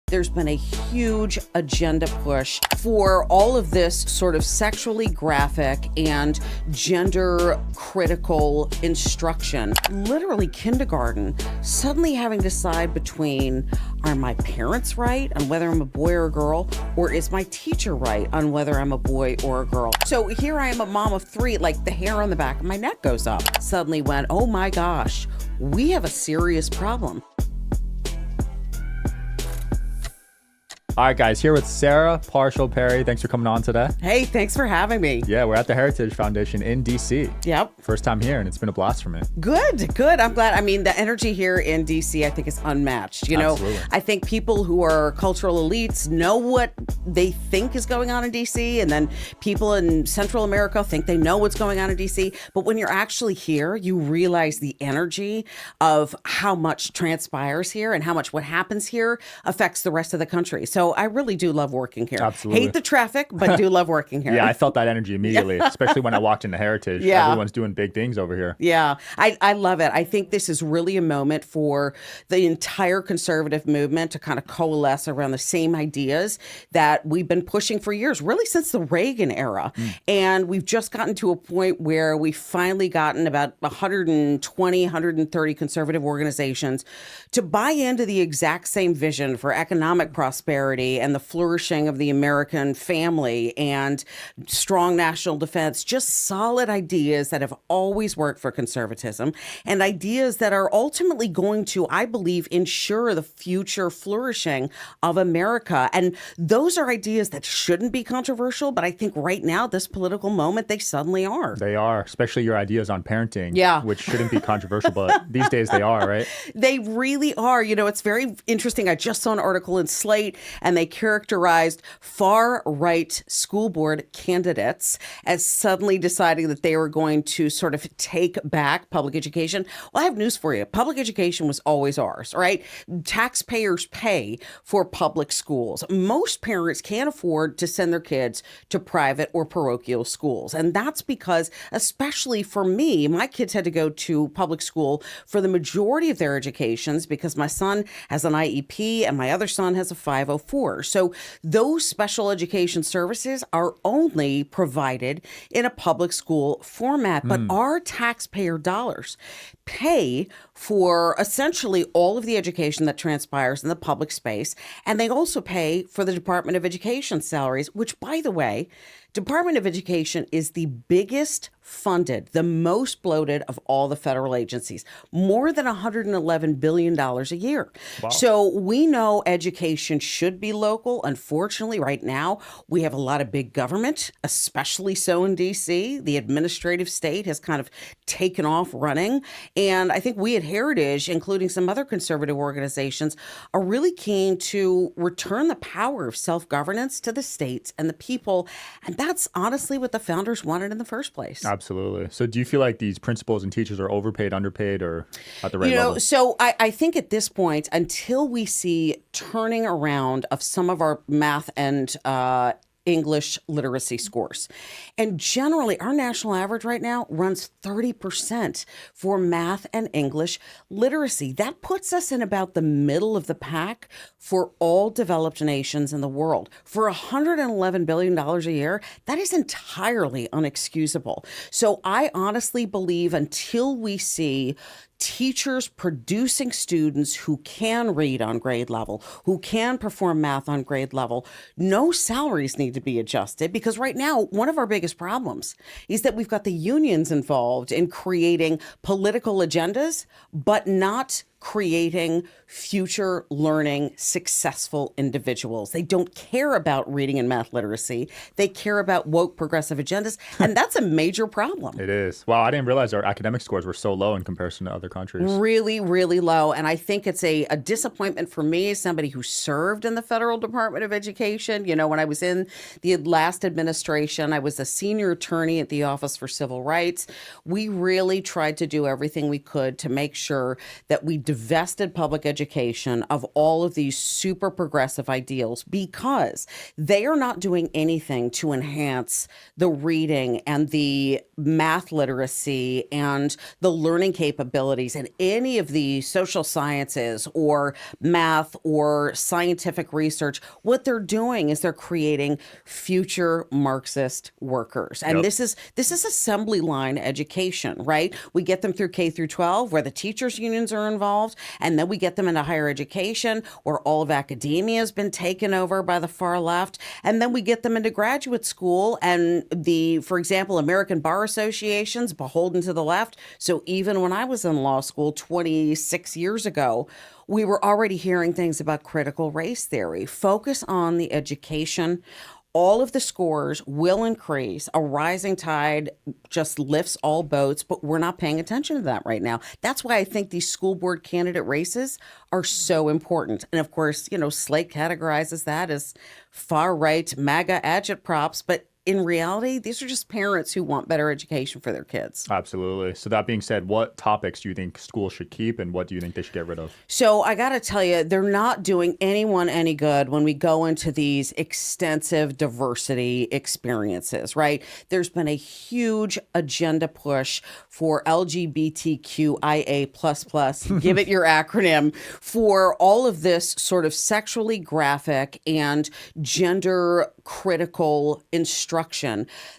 There's been a huge agenda push for all of this sort of sexually graphic and gender critical instruction. Literally kindergarten, suddenly having to decide between, are my parents right on whether I'm a boy or a girl, or is my teacher right on whether I'm a boy or a girl? So here I am, a mom of three, like the hair on the back of my neck goes up. Suddenly went, oh my gosh, we have a serious problem. All right, guys, here with Sarah Parshall Perry. Thanks for coming on today. Hey, thanks for having me. Yeah, we're at the Heritage Foundation in DC. Yep. First time here, and it's been a blast for me. Good. I'm glad. I mean, the energy here in DC, I think, is unmatched. You know, Absolutely. I think people who are cultural elites know what they think is going on in DC, and then people in Central America think they know what's going on in DC. But when you're actually here, you realize the energy of how much transpires here and how much what happens here affects the rest of the country. So I really do love working here. Absolutely. Hate the traffic, but do love working here. Yeah, I felt that energy immediately, especially when I walked into Heritage. Yeah. Everyone's doing big things over here. Yeah, I love it. I think this is really a moment for the entire conservative movement to kind of coalesce around the same ideas that we've been pushing for years, really since the Reagan era. And we've just gotten to a point where we've finally gotten about 120, 130 conservative organizations to buy into the exact same vision for economic prosperity and the flourishing of the American family and strong national defense, just solid ideas that have always worked for conservatism and ideas that are ultimately going to, I believe, ensure the future flourishing of America. And those are ideas that shouldn't be controversial, but I think right now, this political moment, they suddenly are. They are, especially your ideas on parenting, Yeah. which shouldn't be controversial, but these days they are, right? They really are. You know, it's very interesting. I just saw an article in Slate, and they characterized far-right school board candidates as suddenly deciding that they were going to sort of take back public education. Well, I have news for you. Public education was always ours, right? Taxpayers pay for public schools. Most parents can't afford to send their kids to private or parochial schools. And that's because, especially for me, my kids had to go to public school for the majority of their educations because my son has an IEP and my other son has a 504. So those special education services are only provided in a public school format, but our taxpayer dollars pay for essentially all of the education that transpires in the public space. And they also pay for the Department of Education salaries, which, by the way, Department of Education is the biggest funded, the most bloated of all the federal agencies, more than $111 billion a year. Wow. So we know education should be local. Unfortunately, right now, we have a lot of big government, especially so in DC. The administrative state has kind of taken off running. And I think we at Heritage, including some other conservative organizations, are really keen to return the power of self-governance to the states and the people. And that's honestly what the founders wanted in the first place. Absolutely. So do you feel like these principals and teachers are overpaid, underpaid, or at the right level? So I think at this point, until we see turning around of some of our math and English literacy scores. And generally, our national average right now runs 30% for math and English literacy. That puts us in about the middle of the pack for all developed nations in the world. For $111 billion a year, that is entirely unexcusable. So I honestly believe until we see teachers producing students who can read on grade level, who can perform math on grade level, no salaries need to be adjusted, because right now, one of our biggest problems is that we've got the unions involved in creating political agendas, but not creating future learning successful individuals. They don't care about reading and math literacy. They care about woke progressive agendas. And that's a major problem. It is. Wow, I didn't realize our academic scores were so low in comparison to other countries. Really, really low. And I think it's a disappointment for me as somebody who served in the federal Department of Education. You know, when I was in the last administration, I was a senior attorney at the Office for Civil Rights. We really tried to do everything we could to make sure that we divested public education of all of these super progressive ideals because they are not doing anything to enhance the reading and the math literacy and the learning capabilities in any of the social sciences or math or scientific research. What they're doing is they're creating future Marxist workers. And Yep. this is assembly line education, right? We get them through K through 12 where the teachers unions are involved, and then we get them into higher education where all of academia has been taken over by the far left, and then we get them into graduate school and for example, American Bar Association's beholden to the left. So even when I was in law school 26 years ago, we were already hearing things about critical race theory. Focus on the education. All of the scores will increase. A rising tide just lifts all boats, but we're not paying attention to that right now. That's why I think these school board candidate races are so important. And of course, Slate categorizes that as far right MAGA agitprops, but in reality, these are just parents who want better education for their kids. Absolutely. So that being said, what topics do you think schools should keep and what do you think they should get rid of? So I got to tell you, they're not doing anyone any good when we go into these extensive diversity experiences, right? There's been a huge agenda push for LGBTQIA++, give it your acronym, for all of this sort of sexually graphic and gender critical instruction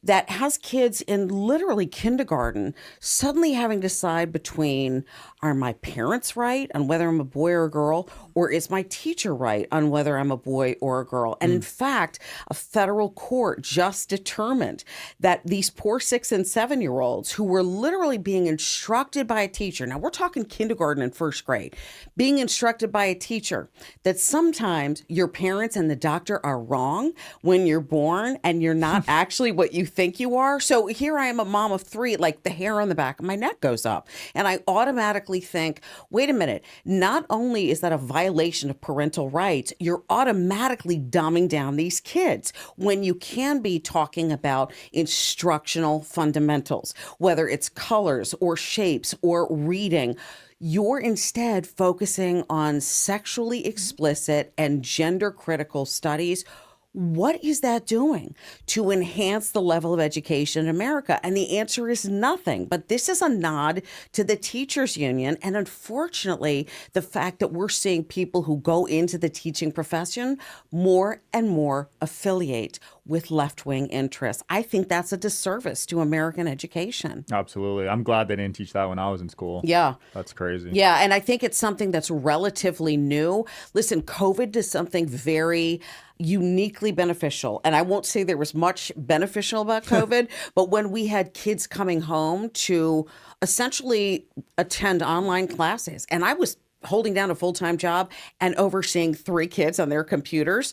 that has kids in literally kindergarten suddenly having to decide between, are my parents right on whether I'm a boy or a girl, or is my teacher right on whether I'm a boy or a girl? And in fact, a federal court just determined that these poor 6 and 7-year-olds who were literally being instructed by a teacher, now we're talking kindergarten and first grade, being instructed by a teacher that sometimes your parents and the doctor are wrong when you're born and you're not actually what you think you are. So here I am, a mom of 3, like the hair on the back of my neck goes up. And I automatically think, wait a minute, not only is that a violation of parental rights, you're automatically dumbing down these kids when you can be talking about instructional fundamentals, whether it's colors or shapes or reading. You're instead focusing on sexually explicit and gender critical studies. What is that doing to enhance the level of education in America? And the answer is nothing. But this is a nod to the teachers union. And unfortunately, the fact that we're seeing people who go into the teaching profession more and more affiliate with left-wing interests. I think that's a disservice to American education. Absolutely. I'm glad they didn't teach that when I was in school. Yeah. That's crazy. Yeah. And I think it's something that's relatively new. Listen, COVID did something very uniquely beneficial. And I won't say there was much beneficial about COVID, but when we had kids coming home to essentially attend online classes, and I was holding down a full-time job and overseeing 3 kids on their computers.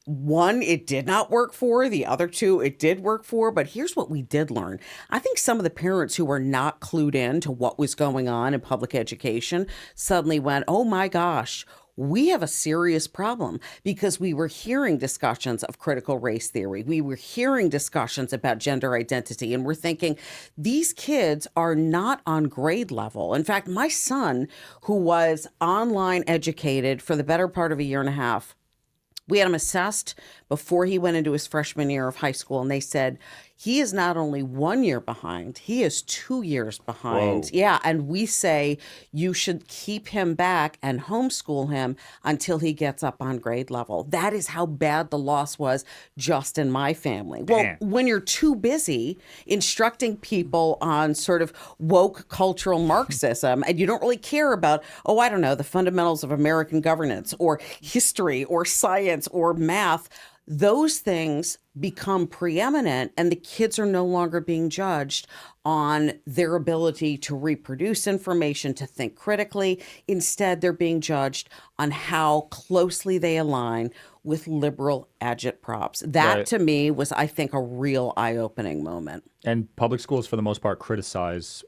One, it did not work for. The other 2, it did work for. But here's what we did learn. I think some of the parents who were not clued in to what was going on in public education suddenly went, oh my gosh, we have a serious problem, because we were hearing discussions of critical race theory. We were hearing discussions about gender identity, and we're thinking these kids are not on grade level. In fact, my son, who was online educated for the better part of a year and a half, we had him assessed before he went into his freshman year of high school, and they said he is not only 1 year behind, he is 2 years behind. Whoa. Yeah, and we say you should keep him back and homeschool him until he gets up on grade level. That is how bad the loss was just in my family. Well, Man. when you're too busy instructing people on sort of woke cultural Marxism, and you don't really care about, oh, I don't know, the fundamentals of American governance or history or science or math, those things become preeminent, and the kids are no longer being judged on their ability to reproduce information, to think critically. Instead, they're being judged on how closely they align with liberal agitprops. That, Right. to me, was, I think, a real eye-opening moment. And public schools, for the most part, criticize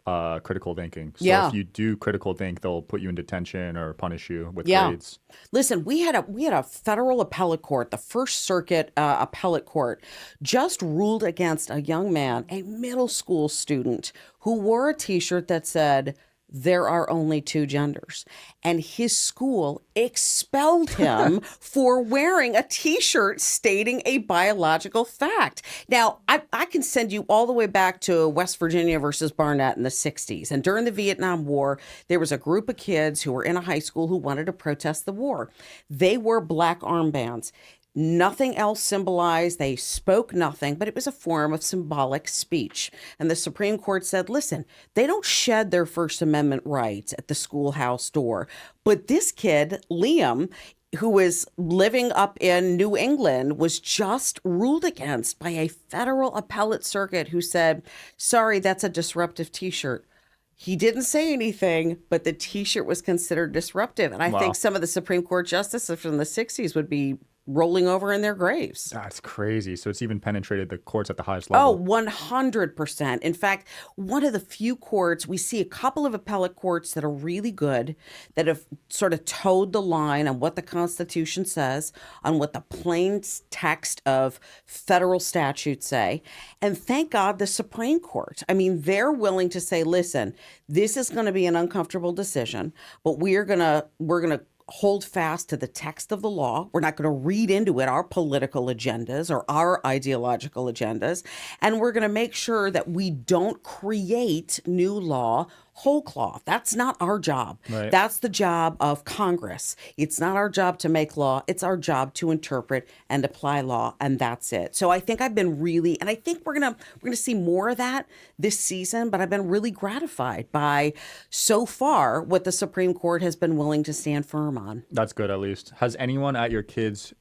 critical thinking. So Yeah. if you do critical think, they'll put you in detention or punish you with Yeah. grades. Listen, we had a federal appellate court, the First Circuit appellate court, just ruled against a young man, a middle school student, who wore a T-shirt that said, there are only two genders. And his school expelled him for wearing a t-shirt stating a biological fact. Now, I can send you all the way back to West Virginia versus Barnett in the 60s. And during the Vietnam War, there was a group of kids who were in a high school who wanted to protest the war. They wore black armbands. Nothing else symbolized. They spoke nothing, but it was a form of symbolic speech. And the Supreme Court said, listen, they don't shed their First Amendment rights at the schoolhouse door. But this kid, Liam, who was living up in New England, was just ruled against by a federal appellate circuit who said, sorry, that's a disruptive t-shirt. He didn't say anything, but the t-shirt was considered disruptive. And I think some of the Supreme Court justices from the 60s would be rolling over in their graves. That's crazy. So it's even penetrated the courts at the highest Oh, level. 100%. In fact, one of the few courts, we see a couple of appellate courts that are really good, that have sort of towed the line on what the Constitution says, on what the plain text of federal statutes say. And thank God the Supreme Court. I mean, they're willing to say, listen, this is going to be an uncomfortable decision, but we're going to hold fast to the text of the law. We're not going to read into it our political agendas or our ideological agendas. And we're going to make sure that we don't create new law whole cloth. That's not our job. Right. That's the job of Congress. It's not our job to make law. It's our job to interpret and apply law, and that's it. So I think I've been really, and I think we're gonna see more of that this season. But I've been really gratified by so far what the Supreme Court has been willing to stand firm on. That's good, at least. Has anyone at your kids'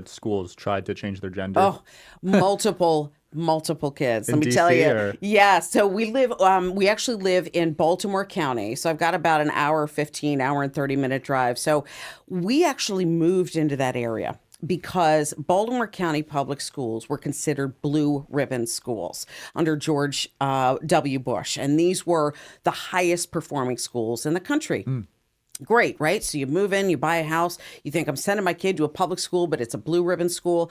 schools tried to change their gender? Oh, multiple kids. In Let me DC, tell you. or? Yeah. So we actually live in Baltimore County. So I've got about an hour and 30-minute drive. So we actually moved into that area because Baltimore County public schools were considered blue ribbon schools under George W. Bush. And these were the highest performing schools in the country. Great, right? So you move in, you buy a house, you think I'm sending my kid to a public school, but it's a blue ribbon school.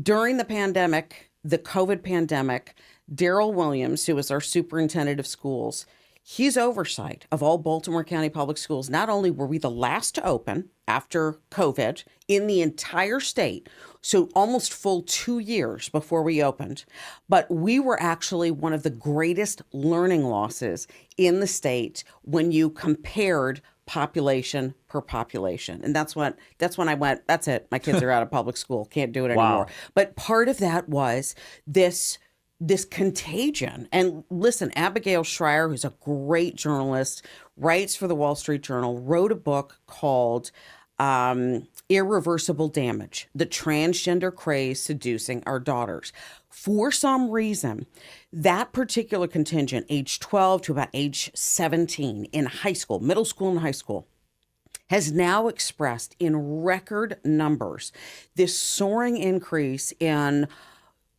During the pandemic, the COVID pandemic, Daryl Williams, who was our superintendent of schools, his oversight of all Baltimore County public schools, not only were we the last to open after COVID in the entire state, so almost full 2 years before we opened, but we were actually one of the greatest learning losses in the state when you compared population per population. And that's when I went, that's it. My kids are out of public school. Can't do it anymore. But part of that was this contagion. And listen, Abigail Schreier, who's a great journalist, writes for the Wall Street Journal, wrote a book called Irreversible Damage: The Transgender Craze Seducing Our Daughters. For some reason, that particular contingent, age 12 to about age 17 in high school, middle school and high school, has now expressed in record numbers this soaring increase in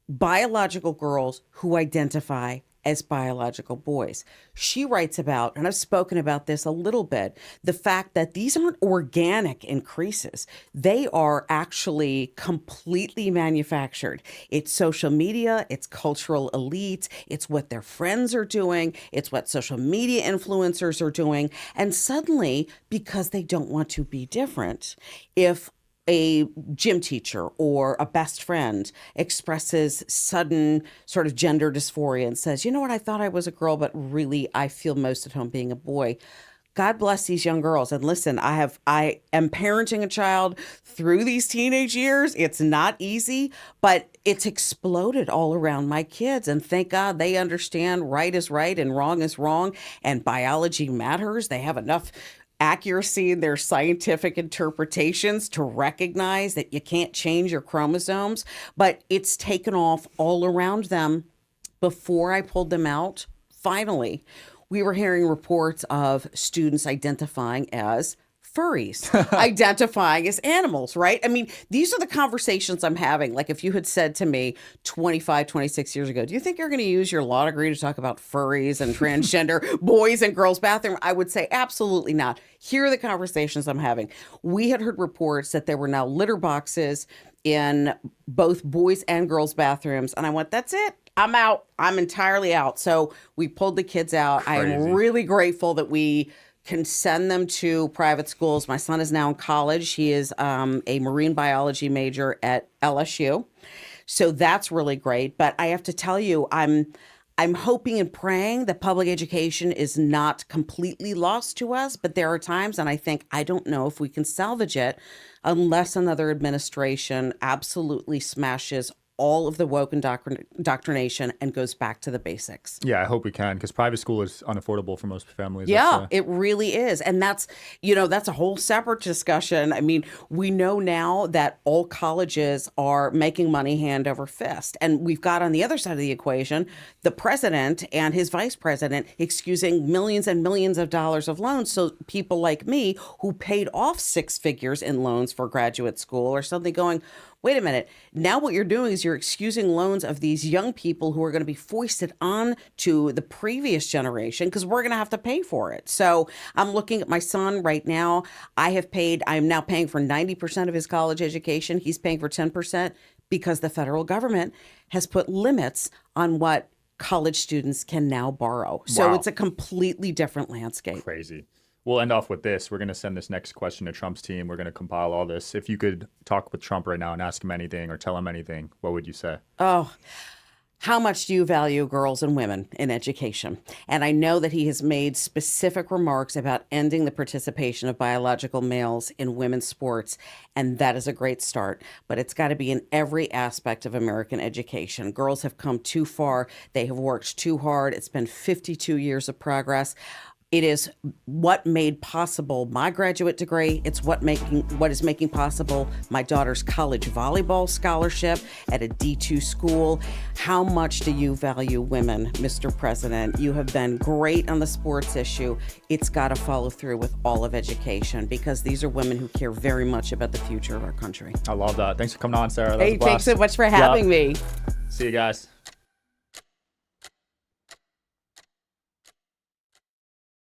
biological girls who identify as biological boys. She writes about, and I've spoken about this a little bit, the fact that these aren't organic increases. They are actually completely manufactured. It's social media, it's cultural elites, it's what their friends are doing, it's what social media influencers are doing. And suddenly, because they don't want to be different, if a gym teacher or a best friend expresses sudden sort of gender dysphoria and says, you know what, I thought I was a girl, but really I feel most at home being a boy. God bless these young girls. And listen, I am parenting a child through these teenage years. It's not easy, but it's exploded all around my kids. And thank God they understand right is right and wrong is wrong. And biology matters. They have enough accuracy in their scientific interpretations to recognize that you can't change your chromosomes, but it's taken off all around them. Before I pulled them out, finally, we were hearing reports of students identifying as furries, identifying as animals, right? I mean, these are the conversations I'm having. Like if you had said to me 25, 26 years ago, do you think you're going to use your law degree to talk about furries and transgender boys and girls bathroom? I would say absolutely not. Here are the conversations I'm having. We had heard reports that there were now litter boxes in both boys and girls bathrooms. And I went, that's it. I'm out. I'm entirely out. So we pulled the kids out. I am Crazy. really grateful that we can send them to private schools. My son is now in college. He is a marine biology major at LSU. So that's really great. But I have to tell you, I'm hoping and praying that public education is not completely lost to us, but there are times, and I think I don't know if we can salvage it unless another administration absolutely smashes all of the woke indoctrination and goes back to the basics. Yeah, I hope we can, because private school is unaffordable for most families. Yeah, it really is. And that's a whole separate discussion. I mean, we know now that all colleges are making money hand over fist. And we've got on the other side of the equation, the president and his vice president excusing millions and millions of dollars of loans. So people like me who paid off six figures in loans for graduate school are suddenly going, wait a minute. Now what you're doing is you're excusing loans of these young people who are going to be foisted on to the previous generation because we're going to have to pay for it. So I'm looking at my son right now. I am now paying for 90% of his college education. He's paying for 10% because the federal government has put limits on what college students can now borrow. So Wow. it's a completely different landscape. Crazy. We'll end off with this. We're going to send this next question to Trump's team. We're going to compile all this. If you could talk with Trump right now and ask him anything or tell him anything, what would you say? Oh, how much do you value girls and women in education? And I know that he has made specific remarks about ending the participation of biological males in women's sports, and that is a great start. But it's got to be in every aspect of American education. Girls have come too far. They have worked too hard. It's been 52 years of progress. It is what made possible my graduate degree. It's what is making possible my daughter's college volleyball scholarship at a D2 school. How much do you value women, Mr. President? You have been great on the sports issue. It's got to follow through with all of education because these are women who care very much about the future of our country. I love that. Thanks for coming on, Sarah. That was Hey, a blast. thanks so much for having me. See you guys.